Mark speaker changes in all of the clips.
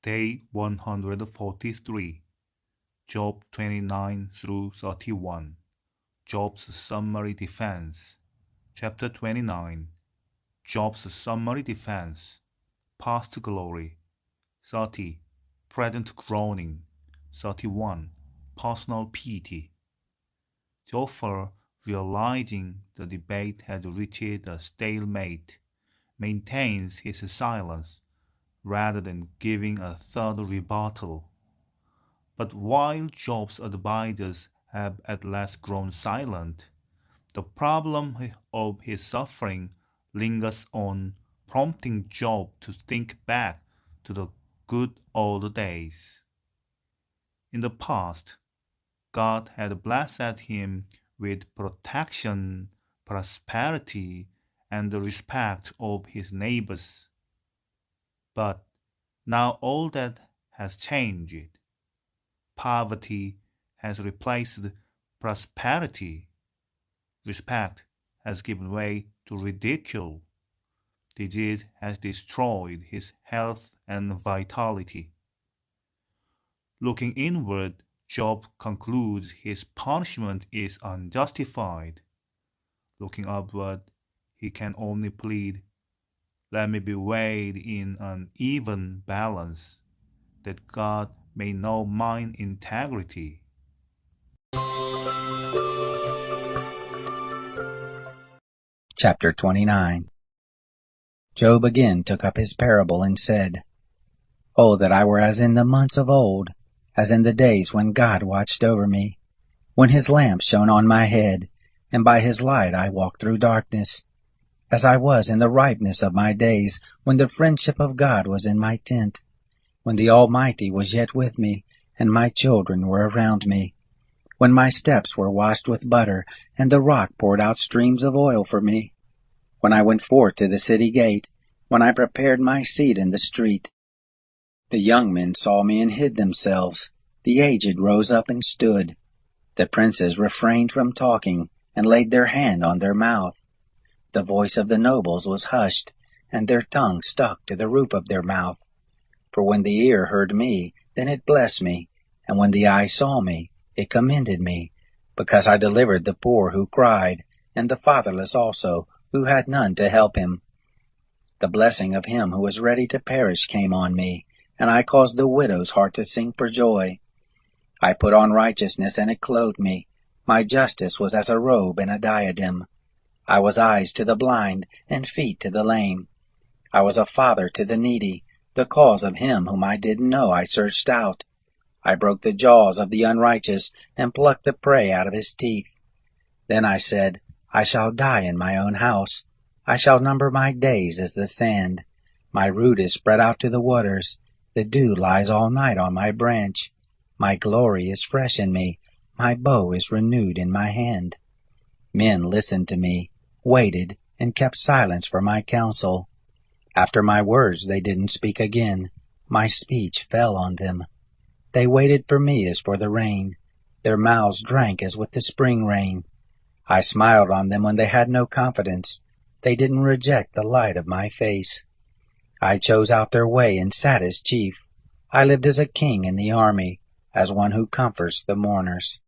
Speaker 1: Day 143, Job 29 through 31, Job's summary defense. Chapter 29, Job's summary defense. Past glory. 30, present groaning. 31, personal pity. The author, realizing the debate had reached a stalemate, maintains his silence rather than giving a third rebuttal. But while Job's advisers have at last grown silent, the problem of his suffering lingers on, prompting Job to think back to the good old days. In the past, God had blessed him with protection, prosperity, and the respect of his neighbors. But now all that has changed. Poverty has replaced prosperity. Respect has given way to ridicule. Disease has destroyed his health and vitality. Looking inward, Job concludes his punishment is unjustified. Looking upward, he can only plead, "Let me be weighed in an even balance, that God may know mine integrity."
Speaker 2: Chapter 29. Job again took up his parable and said, "Oh, that I were as in the months of old, as in the days when God watched over me, when his lamp shone on my head, and by his light I walked through darkness, as I was in the ripeness of my days, when the friendship of God was in my tent, when the Almighty was yet with me, and my children were around me, when my steps were washed with butter, and the rock poured out streams of oil for me, when I went forth to the city gate, when I prepared my seat in the street. The young men saw me and hid themselves, the aged rose up and stood. The princes refrained from talking, and laid their hand on their mouth. The voice of the nobles was hushed, and their tongue stuck to the roof of their mouth. For when the ear heard me, then it blessed me, and when the eye saw me, it commended me, because I delivered the poor who cried, and the fatherless also, who had none to help him. The blessing of him who was ready to perish came on me, and I caused the widow's heart to sing for joy. I put on righteousness, and it clothed me. My justice was as a robe and a diadem. I was eyes to the blind, and feet to the lame. I was a father to the needy. The cause of him whom I didn't know I searched out. I broke the jaws of the unrighteous, and plucked the prey out of his teeth. Then I said, I shall die in my own house. I shall number my days as the sand. My root is spread out to the waters. The dew lies all night on my branch. My glory is fresh in me. My bow is renewed in my hand. Men listened to me, waited, and kept silence for my counsel. After my words they didn't speak again. My speech fell on them. They waited for me as for the rain. Their mouths drank as with the spring rain. I smiled on them when they had no confidence. They didn't reject the light of my face. I chose out their way and sat as chief. I lived as a king in the army, as one who comforts the mourners.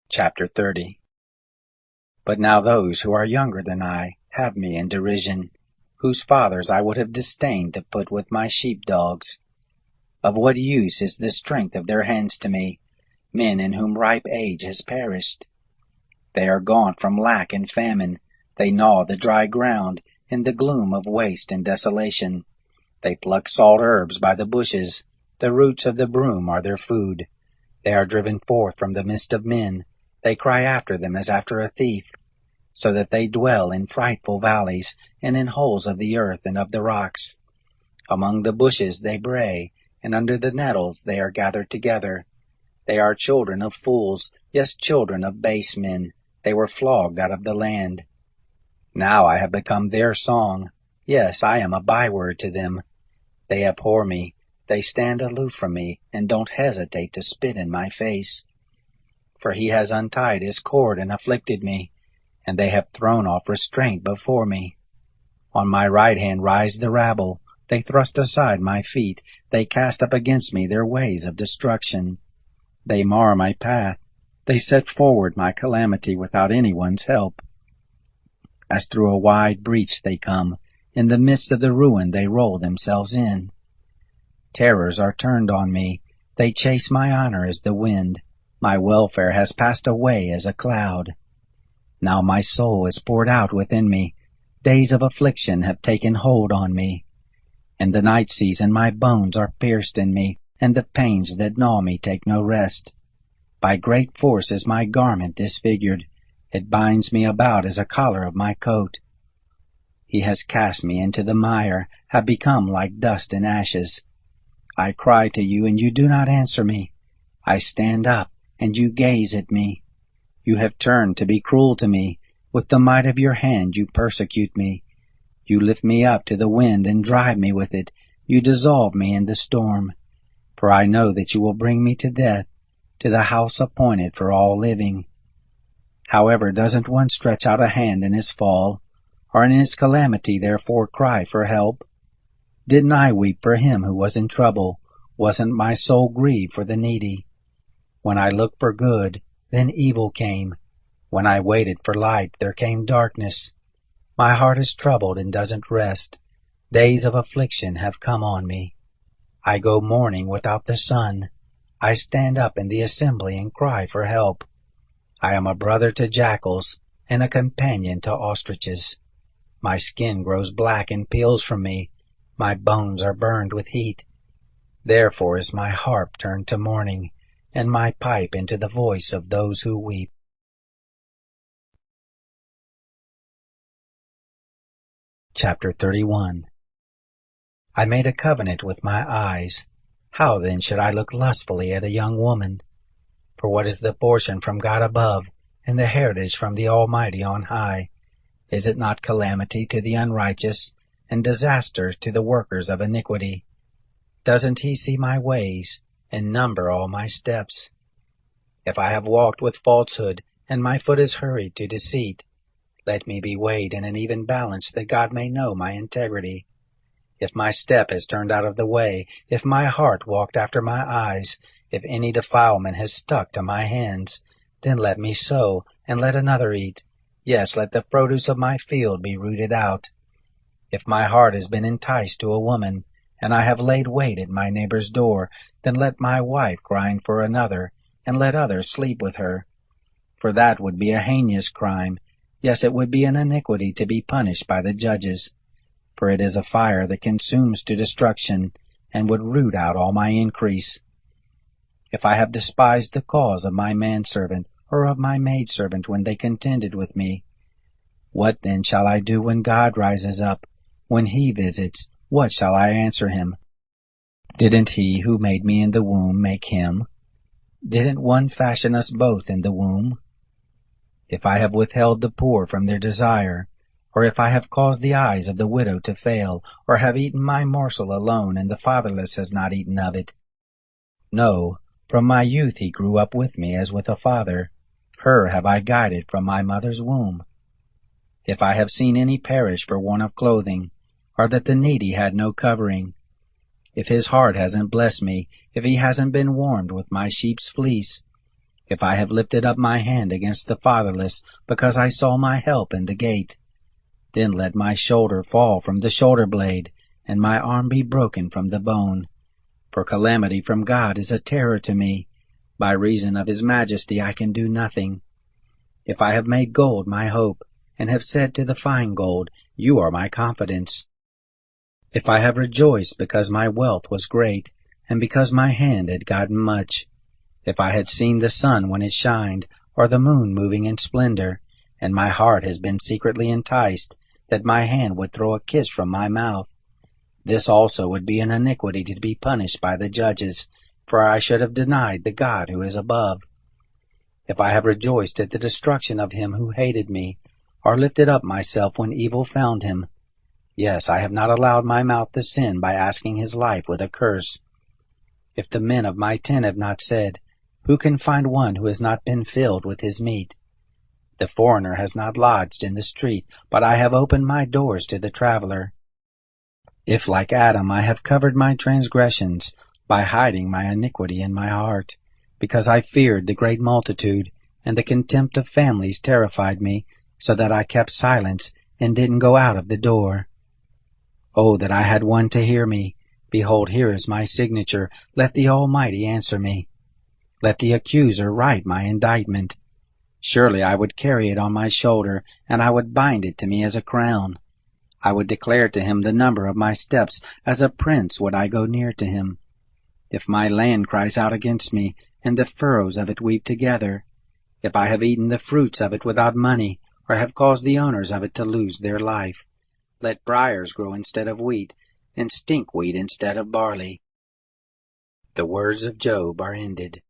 Speaker 2: Chapter 30. But now those who are younger than I have me in derision, whose fathers I would have disdained to put with my sheepdogs. Of what use is the strength of their hands to me, men in whom ripe age has perished? They are gone from lack and famine. They gnaw the dry ground in the gloom of waste and desolation. They pluck salt herbs by the bushes. The roots of the broom are their food. They are driven forth from the midst of men. They cry after them as after a thief, so that they dwell in frightful valleys, and in holes of the earth and of the rocks. Among the bushes they bray, and under the nettles they are gathered together. They are children of fools, yes, children of base men. They were flogged out of the land. Now I have become their song. Yes, I am a byword to them. They abhor me. They stand aloof from me, and don't hesitate to spit in my face. For he has untied his cord and afflicted me, and they have thrown off restraint before me. On my right hand rise the rabble. They thrust aside my feet. They cast up against me their ways of destruction. They mar my path. They set forward my calamity without anyone's help. As through a wide breach they come. In the midst of the ruin they roll themselves in. Terrors are turned on me. They chase my honor as the wind. My welfare has passed away as a cloud. Now my soul is poured out within me. Days of affliction have taken hold on me. In the night season my bones are pierced in me, and the pains that gnaw me take no rest. By great force is my garment disfigured. It binds me about as a collar of my coat. He has cast me into the mire, have become like dust and ashes. I cry to you, and you do not answer me. I stand up, and you gaze at me. You have turned to be cruel to me. With the might of your hand you persecute me. You lift me up to the wind and drive me with it. You dissolve me in the storm. For I know that you will bring me to death, to the house appointed for all living. However, doesn't one stretch out a hand in his fall, or in his calamity therefore cry for help? Didn't I weep for him who was in trouble? Wasn't my soul grieved for the needy? When I looked for good, then evil came. When I waited for light, there came darkness. My heart is troubled and doesn't rest. Days of affliction have come on me. I go mourning without the sun. I stand up in the assembly and cry for help. I am a brother to jackals and a companion to ostriches. My skin grows black and peels from me. My bones are burned with heat. Therefore is my harp turned to mourning, and my pipe into the voice of those who weep. Chapter 31. I made a covenant with my eyes. How then should I look lustfully at a young woman? For what is the portion from God above, and the heritage from the Almighty on high? Is it not calamity to the unrighteous, and disaster to the workers of iniquity? Doesn't he see my ways, and number all my steps? If I have walked with falsehood, and my foot is hurried to deceit, let me be weighed in an even balance, that God may know my integrity. If my step has turned out of the way, if my heart walked after my eyes, if any defilement has stuck to my hands, then let me sow, and let another eat. Yes, let the produce of my field be rooted out. If my heart has been enticed to a woman, and I have laid wait at my neighbor's door, then let my wife grind for another, and let others sleep with her. For that would be a heinous crime. Yes, it would be an iniquity to be punished by the judges. For it is a fire that consumes to destruction, and would root out all my increase. If I have despised the cause of my manservant, or of my maidservant when they contended with me, what then shall I do when God rises up? When he visits, what shall I answer him? Didn't he who made me in the womb make him? Didn't one fashion us both in the womb? If I have withheld the poor from their desire, or if I have caused the eyes of the widow to fail, or have eaten my morsel alone, and the fatherless has not eaten of it. No, from my youth he grew up with me as with a father. Her have I guided from my mother's womb. If I have seen any perish for want of clothing, or that the needy had no covering, if his heart hasn't blessed me, if he hasn't been warmed with my sheep's fleece, if I have lifted up my hand against the fatherless, because I saw my help in the gate, then let my shoulder fall from the shoulder blade, and my arm be broken from the bone. For calamity from God is a terror to me. By reason of his majesty I can do nothing. If I have made gold my hope, and have said to the fine gold, You are my confidence. If I have rejoiced because my wealth was great, and because my hand had gotten much, if I had seen the sun when it shined, or the moon moving in splendor, and my heart has been secretly enticed, that my hand would throw a kiss from my mouth, this also would be an iniquity to be punished by the judges, for I should have denied the God who is above. If I have rejoiced at the destruction of him who hated me, or lifted up myself when evil found him, yes, I have not allowed my mouth to sin by asking his life with a curse. If the men of my tent have not said, Who can find one who has not been filled with his meat? The foreigner has not lodged in the street, but I have opened my doors to the traveler. If like Adam I have covered my transgressions, by hiding my iniquity in my heart, because I feared the great multitude, and the contempt of families terrified me, so that I kept silence and didn't go out of the door. Oh, that I had one to hear me! Behold, here is my signature. Let the Almighty answer me. Let the accuser write my indictment. Surely I would carry it on my shoulder, and I would bind it to me as a crown. I would declare to him the number of my steps. As a prince would I go near to him. If my land cries out against me, and the furrows of it weep together, if I have eaten the fruits of it without money, or have caused the owners of it to lose their life, let briars grow instead of wheat, and stinkweed instead of barley. The words of Job are ended.